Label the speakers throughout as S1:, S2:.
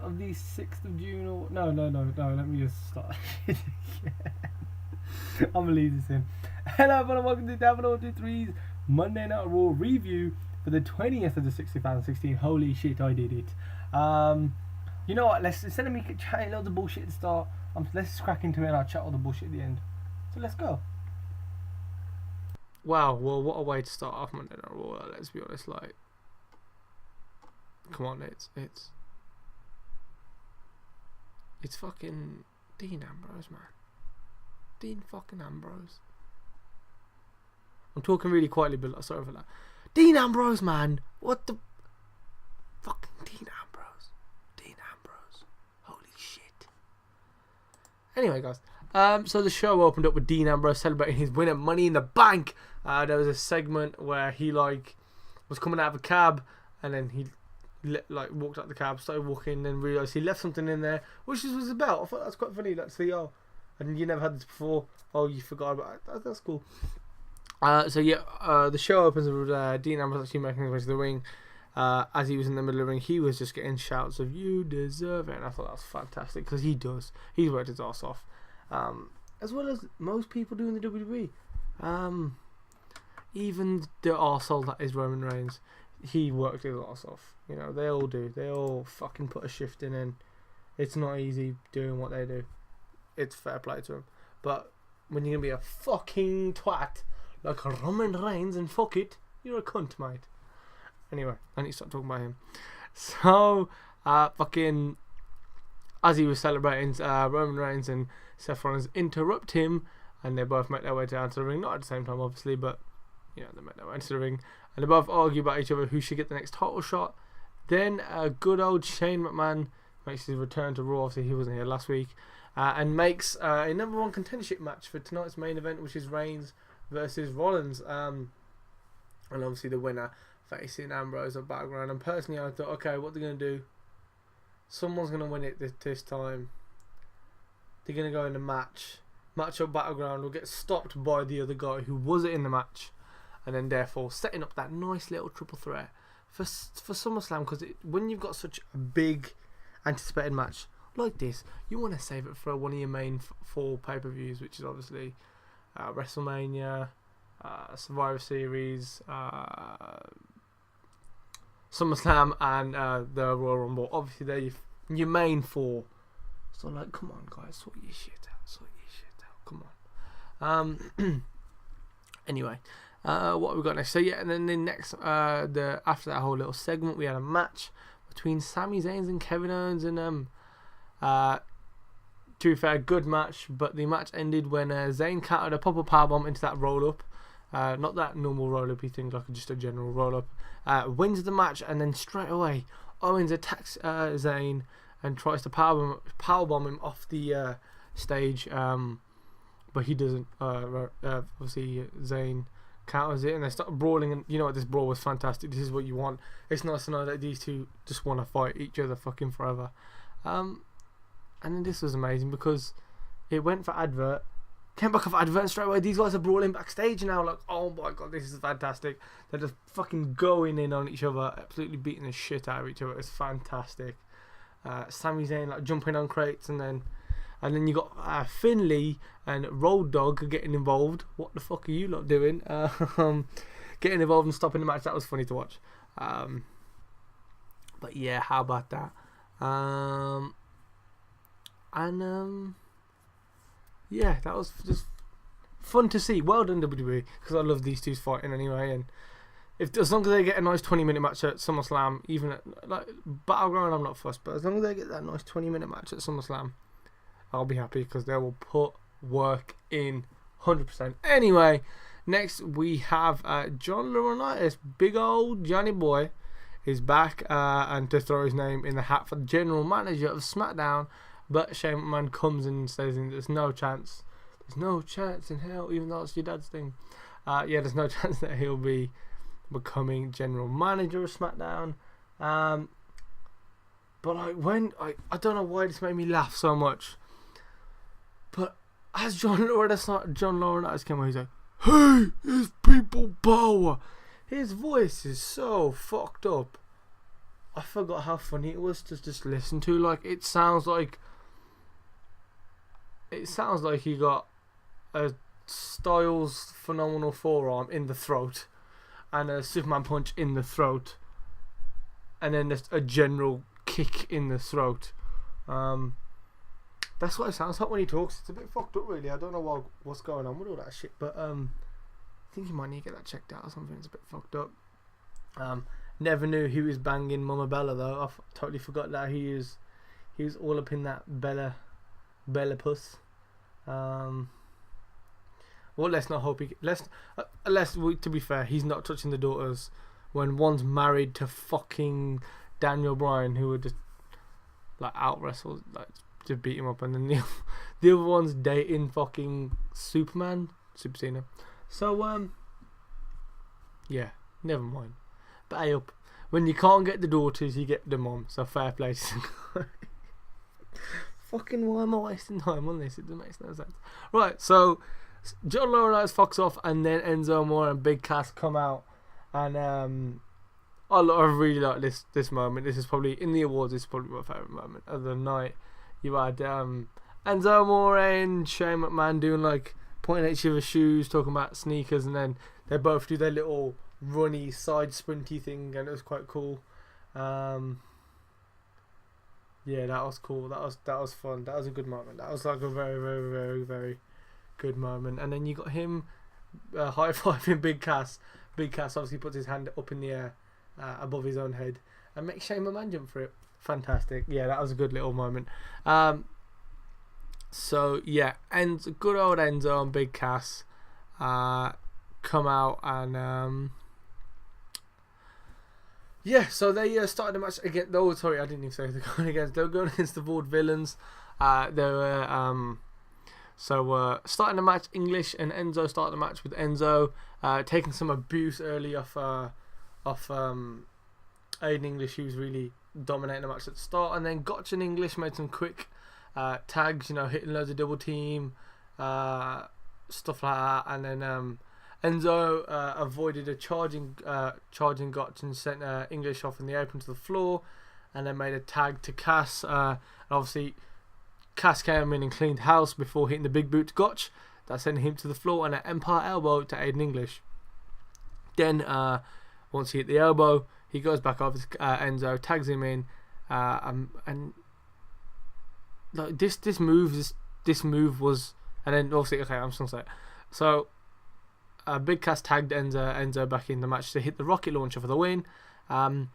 S1: of the 6th of June or no, let me just start. I'm gonna leave this in. Hello everyone, welcome to DownForThe123's Monday Night Raw review for the 20th of the 6th, 2016. Holy shit, I did it. You know what, let's, instead of me chatting loads of bullshit at the start, let's just crack into it and I'll chat all the bullshit at the end. So let's go. Wow, well, what a way to start off Monday Night Raw, let's be honest, like, come on, it's fucking Dean Ambrose, man. Dean fucking Ambrose. I'm talking really quietly, but sorry for that. Dean Ambrose, man. What the fucking Dean Ambrose? Dean Ambrose. Holy shit. Anyway, guys. So the show opened up with Dean Ambrose celebrating his win at Money in the Bank. There was a segment where he was coming out of a cab, and then he walked out the cab, started walking, and then realised he left something in there, which was a belt. I thought that was quite funny. Let's see, and you never had this before. Oh, you forgot about it. That's cool. So yeah, the show opens with Dean Ambrose actually making his way to the ring. As he was in the middle of the ring, he was just getting shouts of "You deserve it," and I thought that was fantastic because he does. He's worked his ass off, as well as most people do in the WWE. Even the arsehole that is Roman Reigns, he worked his ass off. You know, they all do. They all fucking put a shift in, and it's not easy doing what they do. It's fair play to them. But when you're gonna be a fucking twat like a Roman Reigns and fuck it, you're a cunt, mate. Anyway, I need to stop talking about him. So, fucking, as he was celebrating, Roman Reigns and Seth Rollins interrupt him, and they both make their way down to the ring. Not at the same time, obviously, but you know, they make their way into the ring, and they both argue about each other who should get the next title shot. Then good old Shane McMahon makes his return to Raw. Obviously, he wasn't here last week, and makes a #1 contendership match for tonight's main event, which is Reigns versus Rollins, and obviously the winner facing Ambrose at Battleground. And personally, I thought, okay, what they're going to do? Someone's going to win it this time. They're going to go in the match up Battleground, will get stopped by the other guy who was in the match, and then therefore setting up that nice little triple threat for SummerSlam. Because when you've got such a big anticipated match like this, you want to save it for one of your main 4 pay-per-views, which is obviously WrestleMania, Survivor Series, SummerSlam, and the Royal Rumble. Obviously, they're your main 4. So, like, come on, guys, sort your shit out. Come on. Anyway, what have we got next? So yeah, and then the next, after that whole little segment, we had a match between Sami Zayn and Kevin Owens, and to be fair, good match, but the match ended when Zayn countered a pop-up powerbomb into that roll-up. Not that normal roll-up-y thing, like just a general roll-up. Wins the match, and then straight away, Owens attacks Zayn and tries to powerbomb him off the stage, but he doesn't. Obviously, Zayn counters it, and they start brawling, and you know what, this brawl was fantastic. This is what you want. It's nice to know that these two just want to fight each other fucking forever. And then this was amazing because it went for advert, came back off advert, and straight away these guys are brawling backstage now. Like, oh my god, this is fantastic. They're just fucking going in on each other, absolutely beating the shit out of each other. It's fantastic. Sami Zayn like jumping on crates, and then you got Finlay and Road Dogg getting involved. What the fuck are you lot doing? Getting involved and stopping the match. That was funny to watch. But yeah, how about that? Yeah, that was just fun to see. Well done, WWE, because I love these two fighting anyway. And as long as they get a nice 20-minute match at SummerSlam, even at like Battleground, I'm not fussed. But as long as they get that nice 20-minute match at SummerSlam, I'll be happy because they will put work in 100%. Anyway, next we have John Laurinaitis, big old Johnny boy, is back and to throw his name in the hat for the general manager of SmackDown. But Shane McMahon comes and says there's no chance. There's no chance in hell, even though it's your dad's thing. Yeah, there's no chance that he'll be becoming general manager of SmackDown. But I don't know why this made me laugh so much. But as John Laurinaitis came on, he's like, "Hey, it's people power." His voice is so fucked up. I forgot how funny it was to just listen to. Like, it sounds like he got a Styles phenomenal forearm in the throat and a Superman punch in the throat, and then just a general kick in the throat. That's what it sounds like when he talks. It's a bit fucked up, really. I don't know what's going on with all that shit, but I think you might need to get that checked out or something. It's a bit fucked up. Never knew he was banging Mama Bella though. I totally forgot that he was all up in that Bella puss. Well, let's not hope to be fair, he's not touching the daughters when one's married to fucking Daniel Bryan, who would just like out wrestle, like to beat him up, and then the other one's dating fucking Super Cena. So yeah, never mind. But hey up, when you can't get the daughters, you get the mom. So fair play. Fucking why am I wasting time on this? It doesn't make no sense. Right, so John Laurinaitis fucks off, and then Enzo Amore and Big Cass come out, and I really like this moment. This is probably in the awards. This is probably my favourite moment of the night. You had Enzo Amore and Shane McMahon doing like pointing at each other's shoes, talking about sneakers, and then they both do their little runny side sprinty thing, and it was quite cool. Yeah, that was cool. That was fun. That was a good moment. That was like a very, very, very, very good moment. And then you got him high fiving Big Cass. Big Cass obviously puts his hand up in the air above his own head and makes Shane McMahon jump for it. Fantastic. Yeah, that was a good little moment. So yeah, good old Enzo and Big Cass come out, and yeah, so they started the match again. Oh, sorry, I didn't even say they're going against. They were going against the Vaudevillians. They were starting the match English, and Enzo started the match with Enzo taking some abuse early off Aiden English. He was really dominating the match at the start, and then Gotcha English made some quick tags, hitting loads of double team stuff like that, and then Enzo avoided a charging Gotch and sent English off in the open to the floor, and then made a tag to Cass. And obviously, Cass came in and cleaned house before hitting the big boot to Gotch. That sent him to the floor, and an Empire elbow to Aiden English. Then, once he hit the elbow, he goes back off. Enzo tags him in, and like this move was, and then obviously, okay, I'm just gonna say it. So. Big Cass tagged Enzo back in the match to hit the rocket launcher for the win. So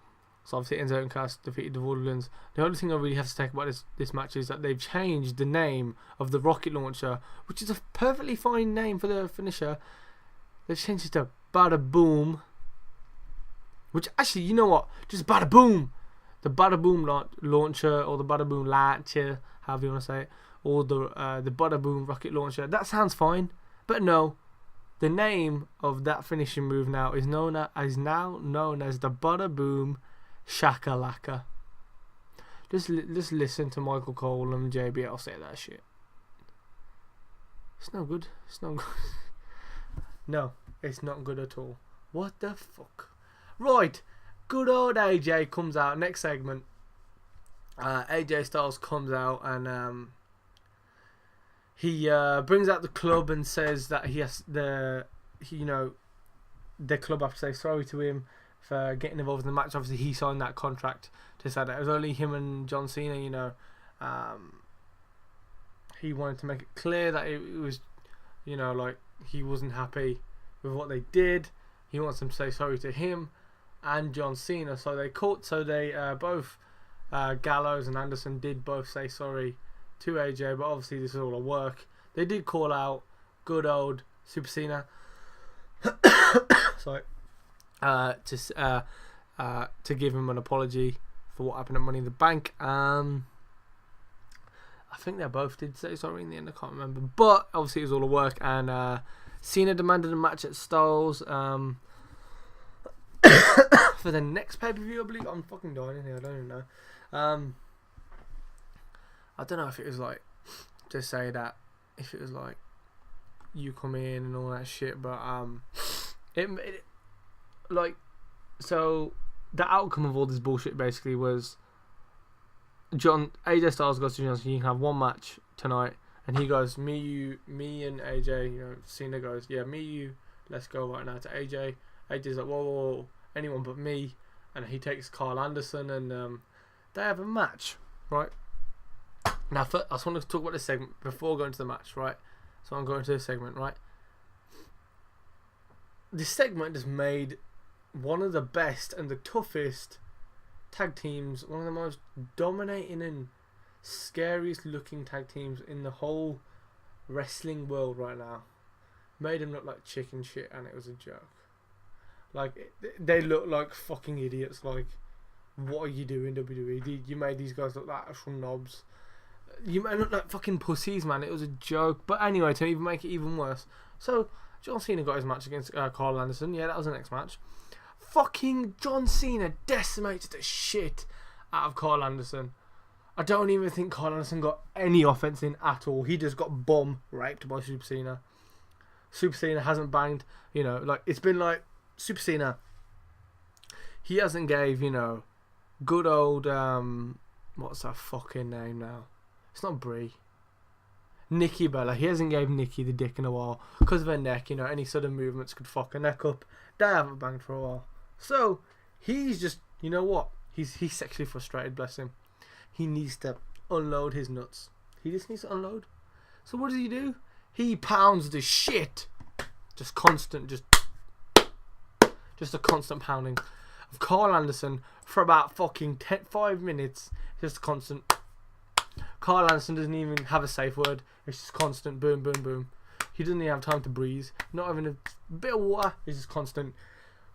S1: obviously Enzo and Cass defeated the Vaudevillians. The only thing I really have to take about this match is that they've changed the name of the rocket launcher, which is a perfectly fine name for the finisher. They've changed it to Bada Boom, which actually, you know what? Just Bada Boom. The Bada Boom launcher, or the Bada Boom launcher, however you want to say it, or the Bada Boom rocket launcher. That sounds fine, but no. The name of that finishing move now is now known as the Bada Boom Shakalaka. Just listen to Michael Cole and JBL say that shit. It's no good. It's not good. No, it's not good at all. What the fuck? Right, good old AJ comes out. Next segment. AJ Styles comes out, and he brings out the club and says that the club have to say sorry to him for getting involved in the match. Obviously, he signed that contract to say that it was only him and John Cena. He wanted to make it clear that it was, like he wasn't happy with what they did. He wants them to say sorry to him and John Cena. So they both Gallows and Anderson did both say sorry to AJ, but obviously this is all a work. They did call out good old Super Cena sorry, to give him an apology for what happened at Money in the Bank. I think they both did say sorry in the end, I can't remember, but obviously it was all a work, and Cena demanded a match at Styles for the next pay-per-view, I believe. I'm fucking dying in here, I don't even know. I don't know if it was like to say that, if it was like you come in and all that shit, but so the outcome of all this bullshit basically was AJ Styles goes to John Cena, you can have one match tonight, and he goes, me and AJ, you know, Cena goes, yeah, me, you, let's go right now to AJ. AJ's like, whoa, anyone but me, and he takes Karl Anderson, and they have a match, right? Now, first, I just want to talk about this segment before going to the match, right? So I'm going to this segment, right? This segment has made one of the best and the toughest tag teams, one of the most dominating and scariest looking tag teams in the whole wrestling world right now. Made them look like chicken shit, and it was a joke. Like, they look like fucking idiots. Like, what are you doing, WWE? You made these guys look like actual knobs. You made look like fucking pussies, man. It was a joke. But anyway, to even make it even worse, so John Cena got his match against Karl Anderson. Yeah, that was the next match. Fucking John Cena decimated the shit out of Karl Anderson. I don't even think Karl Anderson got any offense in at all. He just got bum raped by Super Cena. Super Cena hasn't banged, you know, like, it's been like Super Cena. He hasn't gave, you know, good old what's that fucking name now? It's not Brie. Nikki Bella. He hasn't gave Nikki the dick in a while because of her neck. You know, any sudden movements could fuck her neck up. They haven't banged for a while. So he's just, you know what? He's sexually frustrated. Bless him. He needs to unload his nuts. He just needs to unload. So what does he do? He pounds the shit. Just constant, just a constant pounding of Karl Anderson for about fucking 5 minutes. Just constant. Karl Anderson doesn't even have a safe word. It's just constant boom, boom, boom. He doesn't even have time to breathe. Not even a bit of water. It's just constant.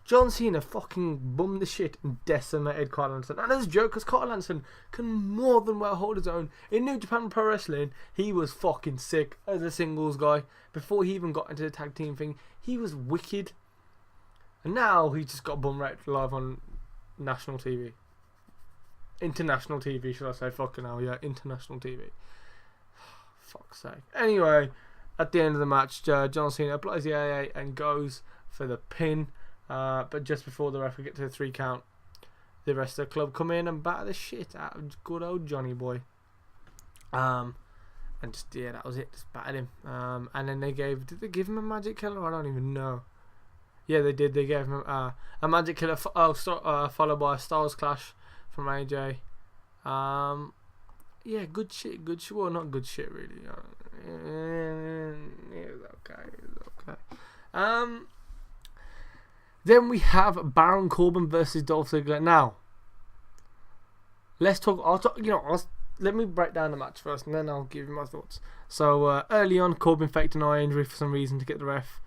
S1: John Cena fucking bummed the shit and decimated Karl Anderson. And that's a joke because Karl Anderson can more than well hold his own. In New Japan Pro Wrestling, he was fucking sick as a singles guy. Before he even got into the tag team thing, he was wicked. And now he just got bum raped live on national TV. International TV, should I say? Fucking hell, yeah, international TV. Fuck's sake. Anyway, at the end of the match, John Cena applies the AA and goes for the pin. But just before the ref would get to the 3 count, the rest of the club come in and batter the shit out of good old Johnny Boy. And just, yeah, that was it. Just battered him. And then did they give him a magic killer? I don't even know. Yeah, they did. They gave him a magic killer, followed by a Styles Clash from AJ. Yeah, good shit. Well, not good shit, really. It was okay. Then we have Baron Corbin versus Dolph Ziggler. Now, let's talk. Let me break down the match first, and then I'll give you my thoughts. So early on, Corbin faked an eye injury for some reason to get the ref,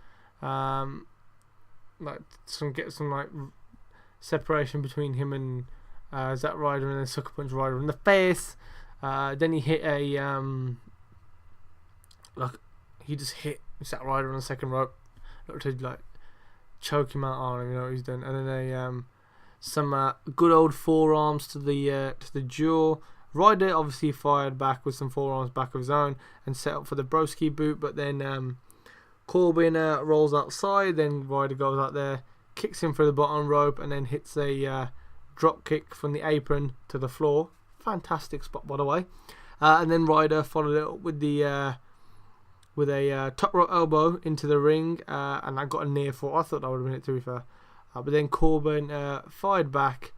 S1: get some separation between him and Zack Ryder, and then sucker punch Ryder in the face. Then he hit he just hit Zack Ryder on the second rope, looked to choke him out. I don't even know what he's done. And then some good old forearms to the jaw. Ryder obviously fired back with some forearms back of his own and set up for the broski boot, but then Corbin rolls outside. Then Ryder goes out there, kicks him through the bottom rope, and then hits a drop kick from the apron to the floor. Fantastic spot, by the way. And then Ryder followed it up with a top rope elbow into the ring, and I got a near fall. I thought that would have been it, to be fair. But then Corbin fired back,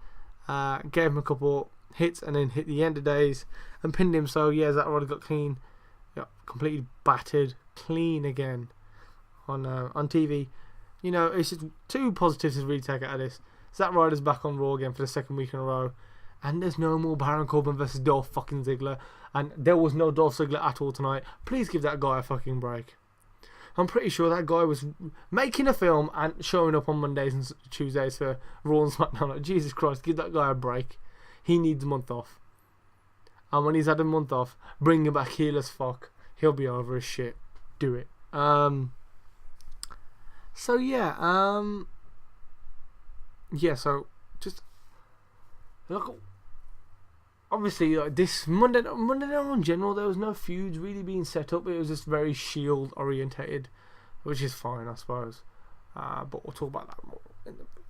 S1: gave him a couple hits, and then hit the end of days and pinned him. So yeah, Zack Ryder got clean, completely battered, clean again on TV. You know, it's just two positives to really take out of this. Zack Ryder's back on Raw again for the second week in a row. And there's no more Baron Corbin versus Dolph fucking Ziggler. And there was no Dolph Ziggler at all tonight. Please give that guy a fucking break. I'm pretty sure that guy was making a film and showing up on Mondays and Tuesdays for Raw and SmackDown. Like, Jesus Christ, give that guy a break. He needs a month off. And when he's had a month off, bring him back heel as fuck. He'll be over as shit. Do it. So yeah. Yeah, so just look. Obviously, this Monday night in general, there was no feuds really being set up. It was just very Shield orientated, which is fine, I suppose. But we'll talk about that more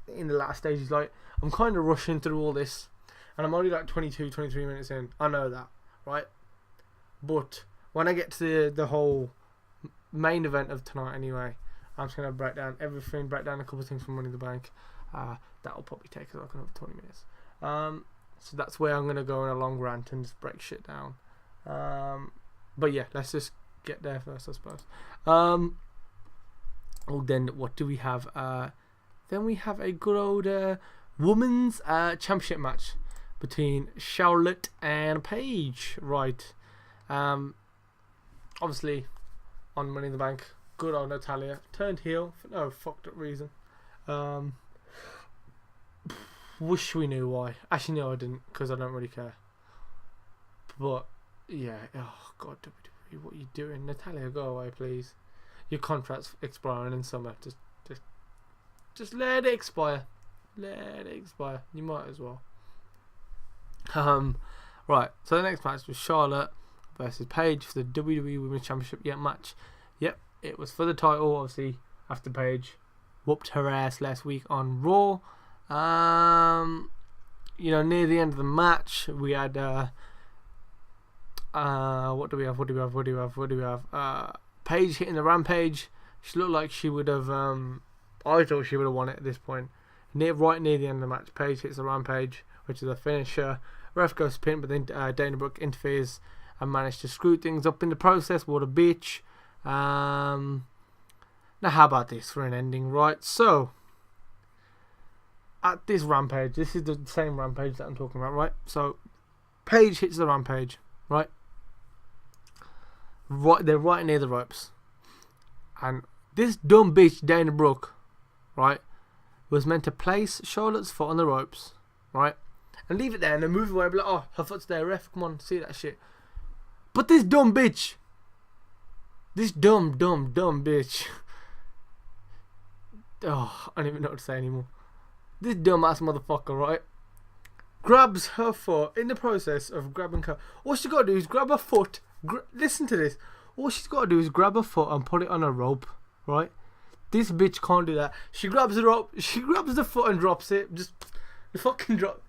S1: in the last stages. Like, I'm kind of rushing through all this, and I'm only like 22, 23 minutes in. I know that, right? But when I get to the whole main event of tonight anyway, I'm just going to break down everything, break down a couple of things from Money in the Bank. That'll probably take us like another 20 minutes. So that's where I'm going to go on a long rant and just break shit down. But yeah, let's just get there first, I suppose. Then what do we have? Then we have a good old women's championship match between Charlotte and Paige, right? Obviously, on Money in the Bank, good old Natalya turned heel for no fucked up reason. Wish we knew why. Actually, no, I didn't, because I don't really care. But yeah, oh god, WWE, what are you doing? Natalya, go away, please. Your contract's expiring in summer. Just let it expire. Let it expire. You might as well. Right. So the next match was Charlotte versus Paige for the WWE Women's Championship match. Yep, it was for the title. Obviously, after Paige whooped her ass last week on Raw. Near the end of the match, we had what do we have? Paige hitting the Rampage. She looked like she would have. I thought she would have won it at this point. Right near the end of the match, Paige hits the Rampage, which is a finisher. Ref goes pin, but then Dana Brooke interferes and managed to screw things up in the process. What a bitch. Now, how about this for an ending, right? So, at this Rampage, this is the same Rampage that I'm talking about, right? So, Paige hits the Rampage, right? They're right near the ropes. And this dumb bitch, Dana Brooke, right, was meant to place Charlotte's foot on the ropes, right? And leave it there and then move away and be like, oh, her foot's there, ref, come on, see that shit. But this dumb bitch, this dumb bitch, oh, I don't even know what to say anymore. This dumbass motherfucker, right, grabs her foot in the process of grabbing her. All she got to do is grab her foot. Listen to this. All she's got to do is grab her foot and put it on a rope, right? This bitch can't do that. She grabs the rope, she grabs the foot and drops it. Just fucking drop.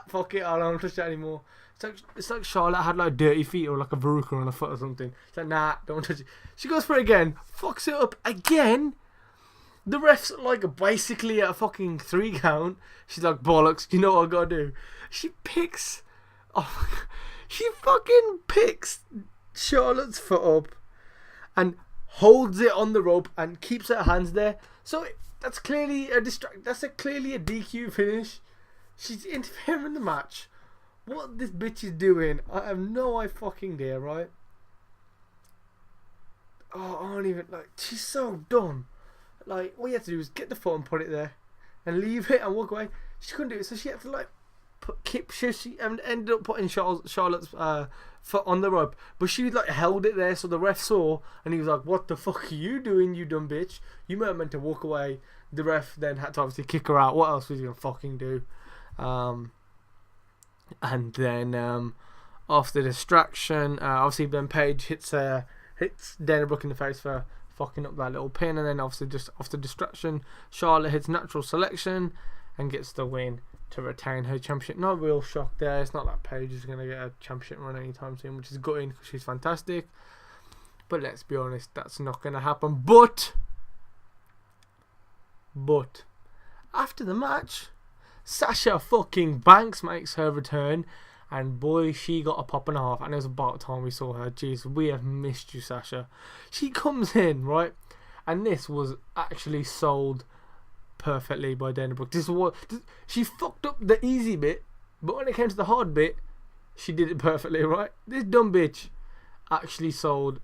S1: Fuck it, I don't want to touch that anymore. It's like Charlotte had like dirty feet or like a verruca on her foot or something. It's like, nah, don't touch it. She goes for it again, fucks it up again. The ref's like basically at a fucking 3 count. She's like, bollocks, you know what I gotta do? She fucking picks Charlotte's foot up and holds it on the rope and keeps her hands there. So that's clearly a clearly a DQ finish. She's interfering in the match. What this bitch is doing, I have no fucking idea, right? Oh, I don't even, like, she's so dumb. Like, all you have to do is get the foot and put it there and leave it and walk away. She couldn't do it, so she had to, like, she ended up putting Charlotte's foot on the rope. But she, like, held it there, so the ref saw, and he was like, what the fuck are you doing, you dumb bitch? You weren't meant to walk away. The ref then had to obviously kick her out. What else was he going to fucking do? And then after the distraction, obviously then Paige hits Dana Brooke in the face for fucking up that little pin, and then obviously just after distraction, Charlotte hits natural selection and gets the win to retain her championship. No real shock there. It's not like Paige is going to get a championship run anytime soon, which is gutting because she's fantastic. But let's be honest, that's not going to happen. But after the match, Sasha fucking Banks makes her return, and boy, she got a pop and a half, and it was about time we saw her. Jeez, we have missed you, Sasha. She comes in, right, and this was actually sold perfectly by Dana Brooke. She fucked up the easy bit, but when it came to the hard bit, she did it perfectly, right? This dumb bitch actually sold.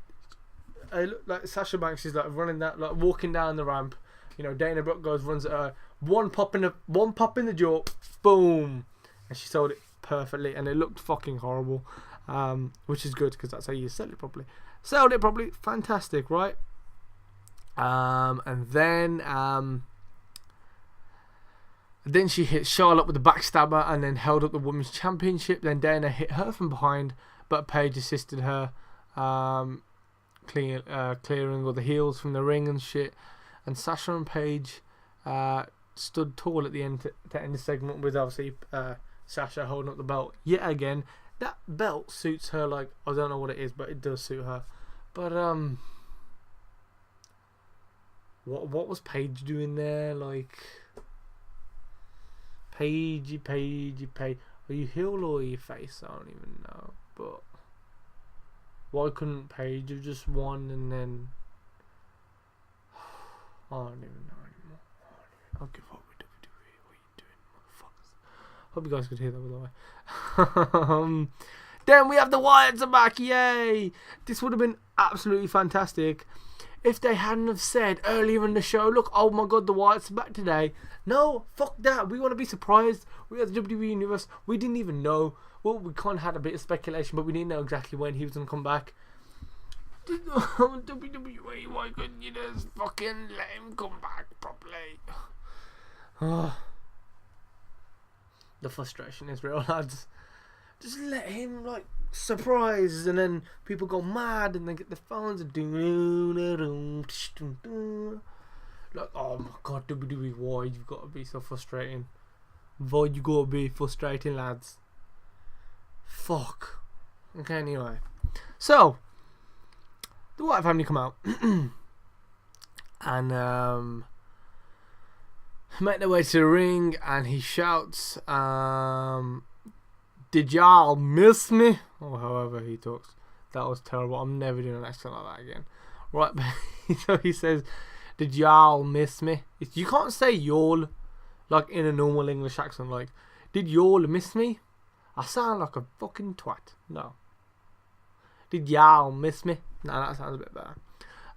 S1: Like Sasha Banks is like running that, like walking down the ramp. You know, Dana Brooke runs at her. One pop in the jaw, boom, and she sold it perfectly, and it looked fucking horrible, which is good because that's how you sell it properly. Sold it properly, fantastic, right? And then she hit Charlotte with a backstabber, and then held up the women's championship. Then Dana hit her from behind, but Paige assisted her, clearing all the heels from the ring and shit. And Sasha and Paige stood tall at the end to end the segment with obviously Sasha holding up the belt yet again. That belt suits her like I don't know what it is, but it does suit her. But what was Paige doing there? Like Paige. Are you heel or are you face? I don't even know. But why couldn't Paige have just won and then I don't even know anymore. I'll give up with WWE. What are you doing, motherfuckers? Hope you guys could hear that, by the way. Then we have the Wyatts are back. Yay! This would have been absolutely fantastic if they hadn't have said earlier in the show, look, oh my god, the Wyatts are back today. No, fuck that. We want to be surprised. We are the WWE Universe. We didn't even know. Well, we kind of had a bit of speculation, but we didn't know exactly when he was going to come back. WWE, why couldn't you just fucking let him come back properly? The frustration is real, lads. Just let him, like, surprise, and then people go mad, and they get their phones and like, oh my god, WWE, why you've got to be so frustrating? Why you got to be frustrating, lads? Fuck. Okay, anyway. So, the Wyatt family come out and make their way to the ring, and he shouts, did y'all miss me? Or however he talks. That was terrible. I'm never doing an accent like that again. Right, so he says, did y'all miss me? You can't say y'all like in a normal English accent. Like, did y'all miss me? I sound like a fucking twat. No. Did y'all miss me? No, that sounds a bit better.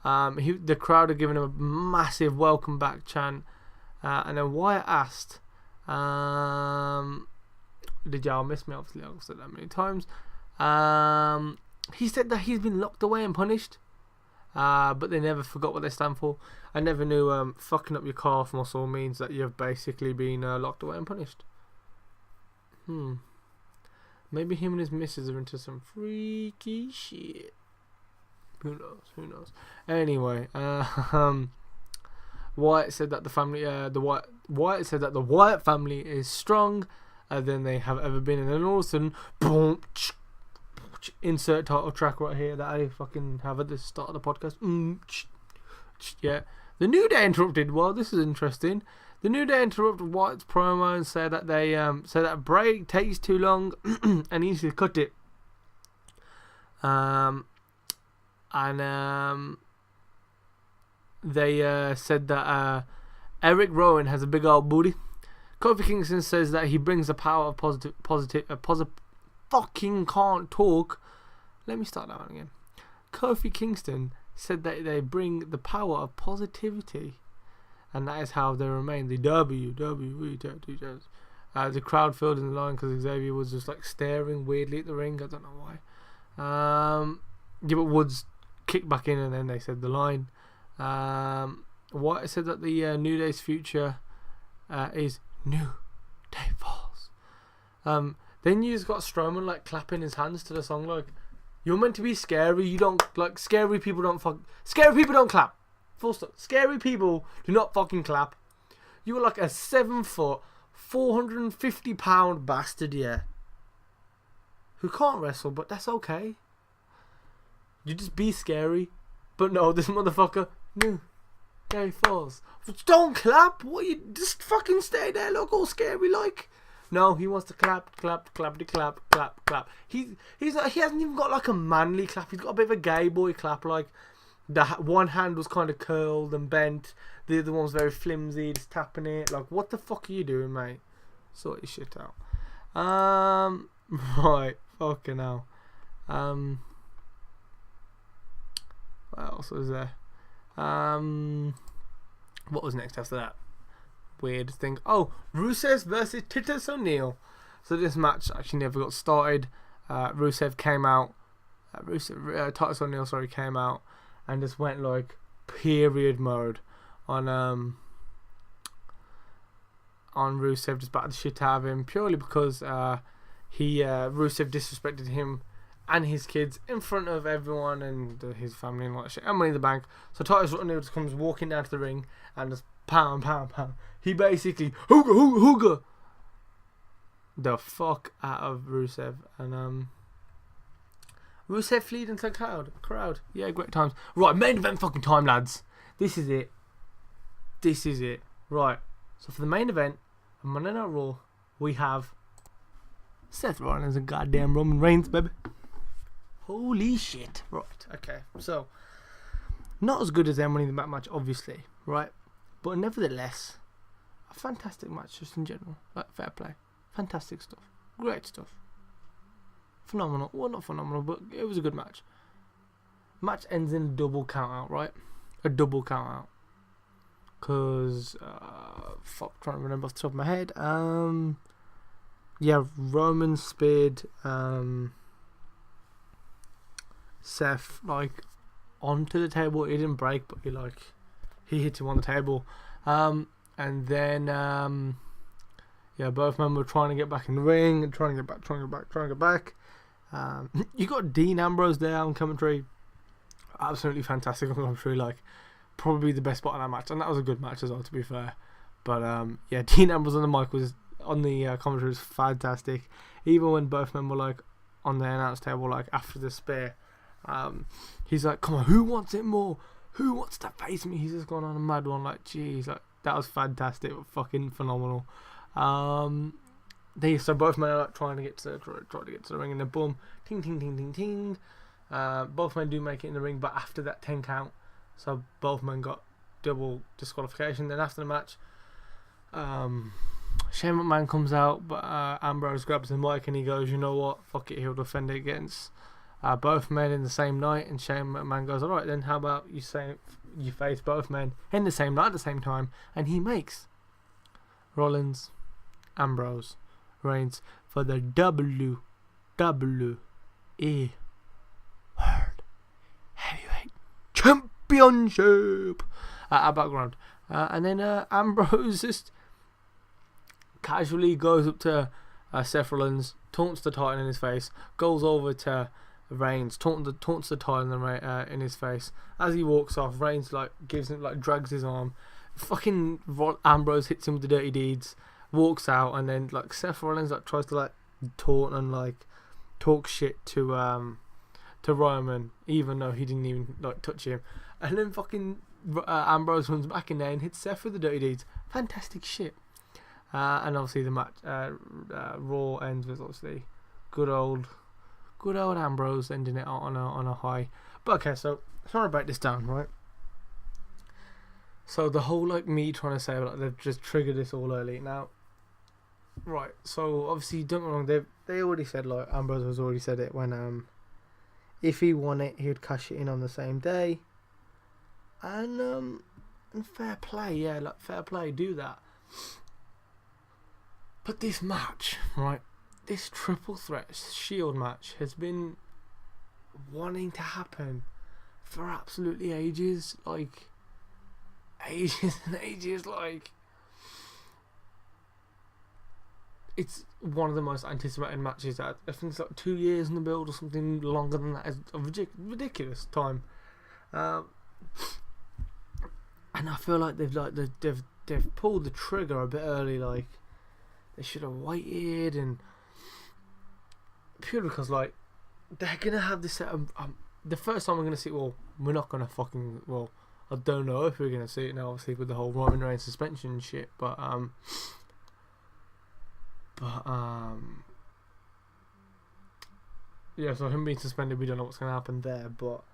S1: The crowd are giving him a massive welcome back chant. And then Wyatt asked, did y'all miss me? Obviously, I've said that many times. He said that he's been locked away and punished. But they never forgot what they stand for. I never knew fucking up your calf muscle means that you've basically been locked away and punished. Maybe him and his missus are into some freaky shit. Who knows? Anyway, Wyatt said that the family, Wyatt said that the Wyatt family is strong than they have ever been, and then all of a sudden, boom, insert title track right here that I fucking have at the start of the podcast. Yeah, the New Day interrupted. Well, this is interesting. The New Day interrupted Wyatt's promo and said that they said that break takes too long and he needs to cut it. They said that Eric Rowan has a big old booty. Kofi Kingston says that he brings the power of positive. Fucking can't talk. Let me start that one again. Kofi Kingston said that they bring the power of positivity, and that is how they remain the WWE champions. The crowd filled in the line because Xavier was just like staring weirdly at the ring. I don't know why. Yeah, but Woods kicked back in, and then they said the line. What said that the New Day's future is New Day Falls. Then you just got Strowman like clapping his hands to the song like, you're meant to be scary. You don't like scary people. Scary people don't clap. Full stop. Scary people do not fucking clap. You were like a 7 foot, 450 pound bastard, yeah, who can't wrestle, but that's okay. You just be scary. But no, this motherfucker, New Day Falls. Don't clap. What you just fucking stay there, look all scary like. No, he wants to clap. He hasn't even got like a manly clap. He's got a bit of a gay boy clap. Like the one hand was kind of curled and bent. The other one was very flimsy, just tapping it. Like, what the fuck are you doing, mate? Sort your shit out. Right, fucking hell. What else was there? What was next after that? Weird thing. Oh, Rusev versus Titus O'Neil. So this match actually never got started. Rusev came out. Titus O'Neil, came out and just went like period mode on Rusev, just battered the shit out of him purely because Rusev disrespected him and his kids in front of everyone and his family and all that shit and Money in the Bank. So Titus O'Neil just comes walking down to the ring and just pound, pound, pound. He basically hooga the fuck out of Rusev, and Rusev fleed into the crowd. Yeah, great times. Right, main event fucking time, lads. This is it. Right. So for the main event, on Monday Night Raw, we have Seth Rollins and goddamn Roman Reigns, baby. Holy shit. Right, okay. So, not as good as them winning the match, obviously, right? But nevertheless, a fantastic match just in general. Like, fair play. Fantastic stuff. Great stuff. Phenomenal. Well, not phenomenal, but it was a good match. Match ends in a double count out, right? A double count out. Because, trying to remember off the top of my head. Yeah, Roman speared Seth, like, onto the table. He didn't break, but he hit him on the table. And then, yeah, both men were trying to get back in the ring and trying to get back. You got Dean Ambrose there on commentary. Absolutely fantastic on commentary, like, probably the best spot in that match, and that was a good match as well, to be fair. But yeah, Dean Ambrose on the mic was on the commentary was fantastic. Even when both men were like on the announce table, like after the spear, he's like, "Come on, who wants it more? Who wants to face me?" He's just gone on a mad one. Like, jeez, like that was fantastic, fucking phenomenal. So both men are like trying to get to the ring, and then boom, ting ting ting ting ting. Both men do make it in the ring, but after that 10 count. So both men got double disqualification. Then after the match, Shane McMahon comes out, but Ambrose grabs the mic and he goes, "You know what? Fuck it, he'll defend it against both men in the same night." And Shane McMahon goes, "Alright then, how about you face both men in the same night at the same time?" And he makes Rollins, Ambrose, Reigns for the WWE World Heavyweight Championship at background. And then Ambrose just casually goes up to Seth Rollins, taunts the title in his face, goes over to Reigns, taunts the title in his face. As he walks off, Reigns like drags his arm. Fucking Ambrose hits him with the dirty deeds, walks out, and then like Seth Rollins like tries to like taunt and like talk shit to Roman, even though he didn't even like touch him. And then fucking Ambrose runs back in there and hits Seth with the dirty deeds. Fantastic shit. And obviously the match, Raw ends with obviously good old Ambrose ending it out on a high. But okay, so sorry to break this down, right? So the whole like me trying to say like they've just triggered this all early now. Right, so obviously don't get me wrong, they already said, like Ambrose has already said it, when if he won it he would cash it in on the same day. And fair play, yeah, like fair play, do that. But this match, right, this triple threat Shield match has been wanting to happen for absolutely ages, like ages and ages. Like, it's one of the most anticipated matches that I think it's like 2 years in the build or something longer than that. It's a ridiculous time. And I feel like they've pulled the trigger a bit early. Like, they should have waited, and purely because like they're gonna have this set of, the first time we're gonna see. Well, we're not gonna fucking. Well, I don't know if we're gonna see it now. Obviously, with the whole Roman Reigns suspension shit, but yeah. So him being suspended, we don't know what's gonna happen there. But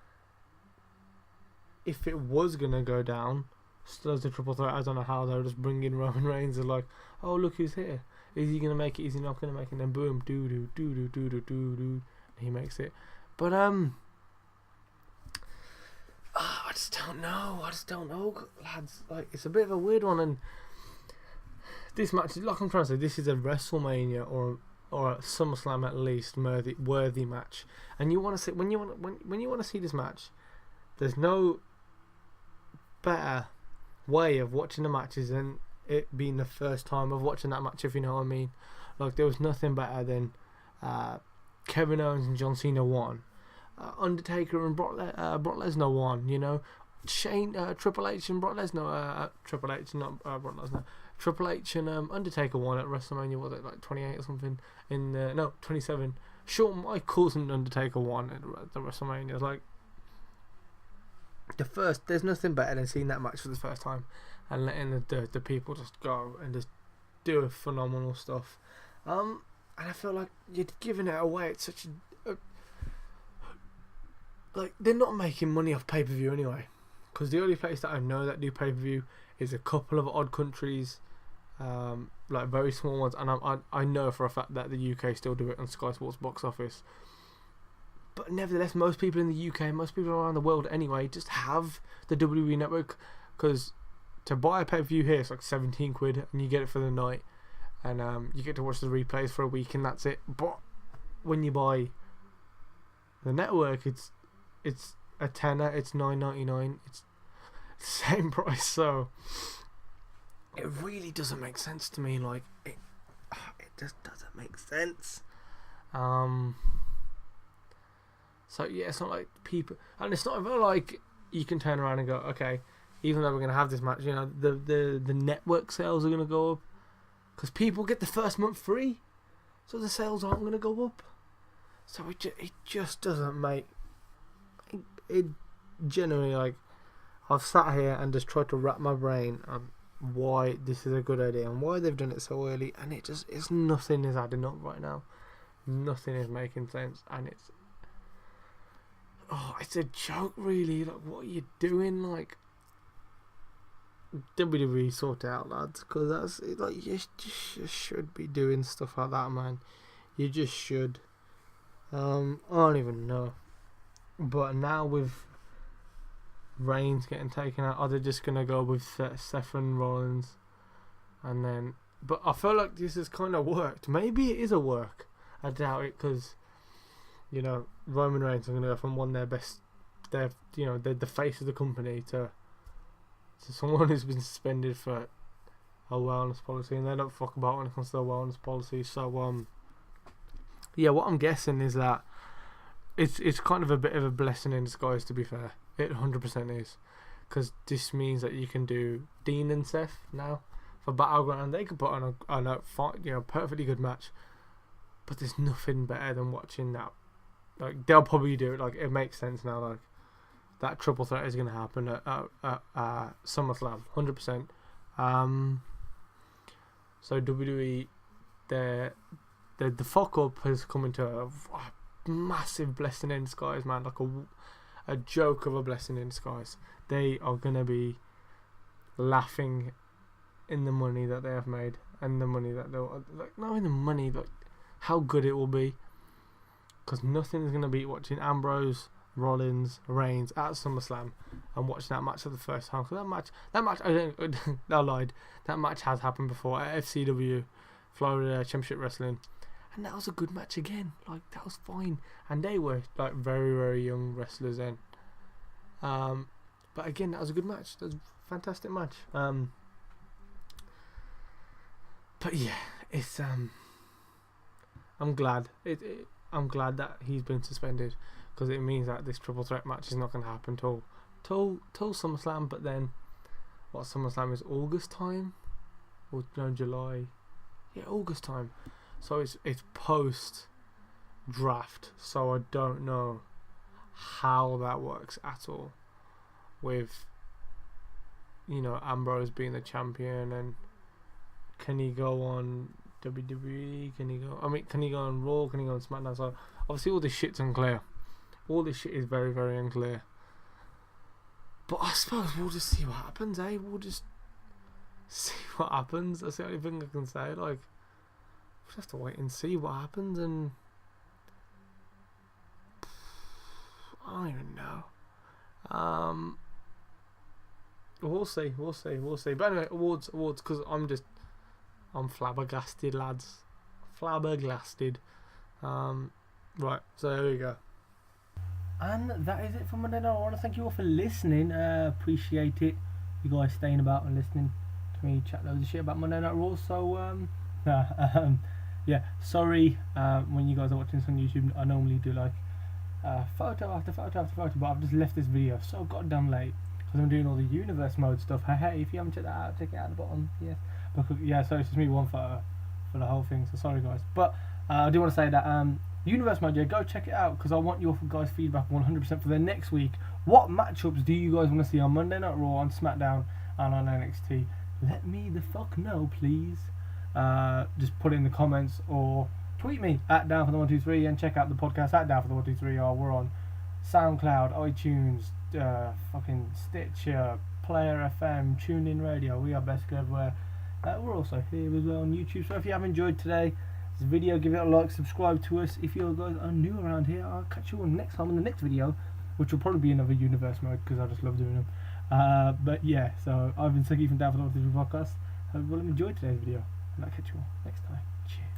S1: if it was gonna go down, still as a triple threat, I don't know how they'll just bring in Roman Reigns and like, oh look who's here. Is he gonna make it? Is he not gonna make it? And then boom, do, and he makes it. But I just don't know, lads. Like, it's a bit of a weird one, and this match, like I'm trying to say, this is a WrestleMania or a SummerSlam at least worthy match. And you want to see when you want to see this match, there's no better way of watching the matches than it being the first time of watching that match, if you know what I mean. Like, there was nothing better than Kevin Owens and John Cena won, Undertaker and Brock Lesnar won, you know, Triple H and Brock Lesnar, Triple H, not Brock Lesnar, Triple H and Undertaker won at WrestleMania, was it like 28 or something? 27. Shawn Michaels and Undertaker won at the WrestleMania. It's like there's nothing better than seeing that match for the first time and letting the people just go and just do phenomenal stuff. And I feel like you're giving it away. It's such like, they're not making money off pay-per-view anyway, because the only place that I know that do pay-per-view is a couple of odd countries, like very small ones, and I know for a fact that the UK still do it on Sky Sports box office. But nevertheless, most people in the UK, most people around the world anyway, just have the WWE Network, because to buy a pay-per-view here, it's like 17 quid, and you get it for the night, and you get to watch the replays for a week, and that's it. But when you buy the network, it's a tenner, it's $9.99, it's the same price, so it really doesn't make sense to me. Like, it just doesn't make sense. So yeah, it's not like people, and it's not even like you can turn around and go, okay, even though we're gonna have this match, you know, the network sales are gonna go up because people get the first month free, so the sales aren't gonna go up. So it just doesn't make it generally, like, I've sat here and just tried to wrap my brain on why this is a good idea and why they've done it so early, and it's nothing is adding up right now. Nothing is making sense, and it's a joke, really. Like, what are you doing? Like, WWE, sort it out, lads, because that's it. Like, you should be doing stuff like that, man. You just should. I don't even know. But now with Reigns getting taken out, are they just gonna go with Seth and Rollins? And then, but I feel like this has kind of worked. Maybe it is a work. I doubt it, because, you know, Roman Reigns are gonna go from the face of the company to someone who's been suspended for a wellness policy, and they don't fuck about when it comes to a wellness policy. So yeah, what I'm guessing is that it's kind of a bit of a blessing in disguise, to be fair. It 100% is, because this means that you can do Dean and Seth now for Battleground. They could put on a perfectly good match, but there's nothing better than watching that. Like, they'll probably do it. Like, it makes sense now. Like, that triple threat is going to happen at SummerSlam, 100%. So WWE, the fuck up has come into a massive blessing in disguise, man. Like a joke of a blessing in disguise. They are going to be laughing in the money that they have made, and the money that they'll, like, not in the money, like how good it will be, because nothing's going to beat watching Ambrose, Rollins, Reigns at SummerSlam and watching that match for the first time. Because that match, I lied. That match has happened before at FCW, Florida Championship Wrestling, and that was a good match again. Like, that was fine, and they were like very, very young wrestlers then. But again, that was a good match. That was a fantastic match. But yeah, it's I'm glad I'm glad that he's been suspended, because it means that this triple threat match is not going to happen till SummerSlam. But then, what, SummerSlam is August time, or no, July? Yeah, August time. So it's post draft. So I don't know how that works at all, with, you know, Ambrose being the champion, and can he go on WWE? Can he go on Raw? Can he go on SmackDown? So obviously all this shit's unclear. All this shit is very, very unclear. But I suppose we'll just see what happens, eh? We'll just see what happens. That's the only thing I can say. Like, we'll have to wait and see what happens, and I don't even know. We'll see. But anyway, awards, because I'm flabbergasted, lads. Flabbergasted. Right, so there we go. And that is it for Monday Night. I want to thank you all for listening. Appreciate it. You guys staying about and listening to me chat loads of shit about Monday Night Raw. So, yeah, sorry when you guys are watching this on YouTube. I normally do like photo after photo after photo, but I've just left this video so goddamn late because I'm doing all the universe mode stuff. Hey, if you haven't checked that out, check it out at the bottom. Yes, because, so it's just me one for the whole thing. So sorry guys, but I do want to say that universe mode, yeah, go check it out because I want your guys' feedback 100% for the next week. What matchups do you guys want to see on Monday Night Raw, on SmackDown, and on NXT? Let me the fuck know, please. Just put it in the comments or tweet me at DownForThe123 and check out the podcast at DownForThe123. We're on SoundCloud, iTunes, fucking Stitcher, Player FM, TuneIn Radio. We are basically everywhere. We're also here as well on YouTube. So if you have enjoyed today's video, give it a like, subscribe to us. If you guys are new around here, I'll catch you all next time in the next video, which will probably be another universe mode because I just love doing them. But yeah, so I've been Suki from DownForThe123 podcast. Hope you all enjoyed today's video, and I'll catch you all next time.